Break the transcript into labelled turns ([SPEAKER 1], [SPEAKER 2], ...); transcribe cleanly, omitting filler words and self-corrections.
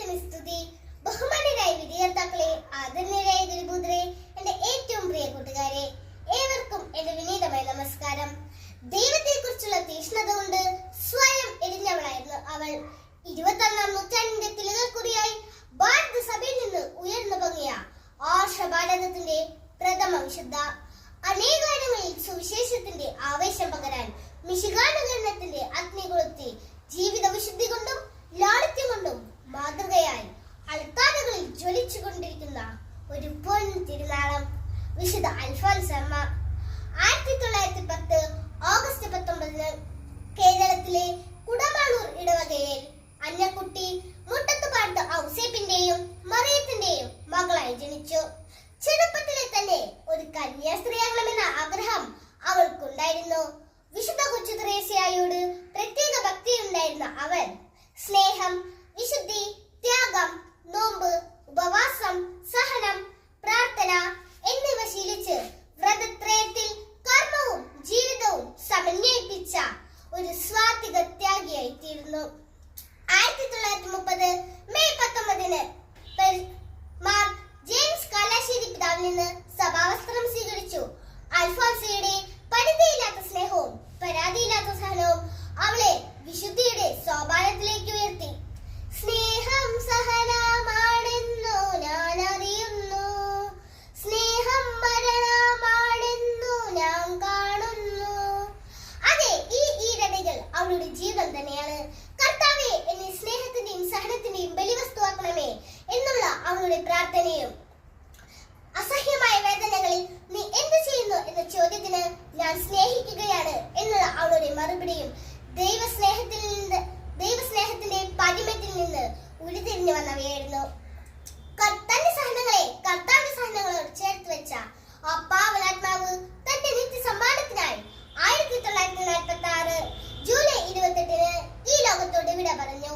[SPEAKER 1] ദൈവത്തിന് സ്തുതി. ബഹുമാന്യരായ വിദ്യാർത്ഥികളെ, ആദരണീയരായ ഗുരുപുത്രരെ, എന്റെ ഏറ്റവും പ്രിയ കൂട്ടുകാരെ, ഏവർക്കും എന്റെ വിനീതമായ നമസ്കാരം. ദൈവത്തെക്കുറിച്ചുള്ള തീക്ഷ്ണത കൊണ്ട് സ്വയം എരിഞ്ഞവളായിരുന്നു അവൾ. 21-ാം നൂറ്റാണ്ടിന്റെ തിലകക്കുറിയായി ഭാരതസഭയിൽ നിന്ന് ഉയർന്നു പൊങ്ങിയ ആർഷഭാരതത്തിന്റെ പ്രഥമ വിശുദ്ധ. അനേകായിരങ്ങളിൽ സുവിശേഷത്തിന്റെ ആവേശം പകരാൻ മിശിഹാനുകരണത്തിന്റെ അഗ്നി കൊളുത്തി ജീവിത വിശുദ്ധി കൊണ്ടും ലാളിത്യം കൊണ്ടും മാതൃകയായി അൾത്താരകളിൽ ജ്വലിച്ചുകൊണ്ടിരിക്കുന്ന ഒരു പൊൻ തിരുനാളം വിശുദ്ധ അൽഫോൻസമ്മ. 1910 ഓഗസ്റ്റ് 19 കേരളത്തിലെ കുടമാളൂർ ഇടവകയിൽ അന്നക്കുട്ടി മുട്ടത്തുപാടത്ത് ഔസേപ്പിന്റെയും മറിയത്തിന്റെയും മകളായി ജനിച്ചു. ചെറുപ്പത്തിലെ തന്നെ ഒരു കന്യാസ്ത്രീയാകണമെന്ന ആഗ്രഹം അവൾക്കുണ്ടായിരുന്നു. വിശുദ്ധ കൊച്ചു ത്രേസ്യായോട് പ്രത്യേക ഭക്തിയുണ്ടായിരുന്ന അവൾ സ്നേഹം, വിശുദ്ധി, ത്യാഗം, നോമ്പ്, ഉപവാസം, സഹനം, പ്രാർത്ഥന എന്നിവ ശീലിച്ച് വ്രതത്രയത്തിൽ കർമ്മവും ജീവിതവും സമന്വയിപ്പിച്ച ഒരു സ്വാത്വിക ത്യാഗിയായി തീർന്നു. 1930 മെയ് 19 മാർ ജെയിംസ് കാലാശ്ശേരി പിതാവിൽ നിന്ന് സഭാവസ്ത്രം സ്വീകരിച്ചു. അൽഫോൻസയുടെ പരിധിയില്ലാത്ത സ്നേഹവും പരാതിയില്ലാത്ത സഹനവും അവളെ വിശുദ്ധിയുടെ സോപാനത്തിലേക്ക് ഉയർത്തി. സ്നേഹം സഹനമാണെന്നു ഞാൻ അറിയുന്നു, സ്നേഹം മരണമാണെന്നു ഞാൻ കാണുന്നു. അതെ, ഈ ഈരടികൾ അവളുടെ ജീവിതം തന്നെയാണ്. കർത്താവേ, എന്നെ സ്നേഹത്തിന്റെയും സഹനത്തിന്റെയും ബലിവസ്തുവാക്കണമേ എന്നുള്ള അവളുടെ പ്രാർത്ഥനയും അസഹ്യമായ വേദനകളിൽ നീ എന്ത് ചെയ്യുന്നു എന്ന ചോദ്യത്തിന് ഞാൻ സ്നേഹിക്കുകയാണ് എന്നുള്ള അവളുടെ മറുപടിയും ദൈവസ്നേഹത്തിന്റെ പാരമ്യത്തിൽ നിന്ന് ഉരുത്തിരിഞ്ഞു വന്നവയായിരുന്നു. തന്റെ സഹനങ്ങളെ കർത്താവിന്റെ സഹനങ്ങളോട് ചേർത്ത് വെച്ച ആ പാവനാത്മാവ് തന്റെ നിത്യ സമ്മാനത്തിനായി 1946 ജൂലൈ 28 ഈ ലോകത്തോട് വിട പറഞ്ഞു.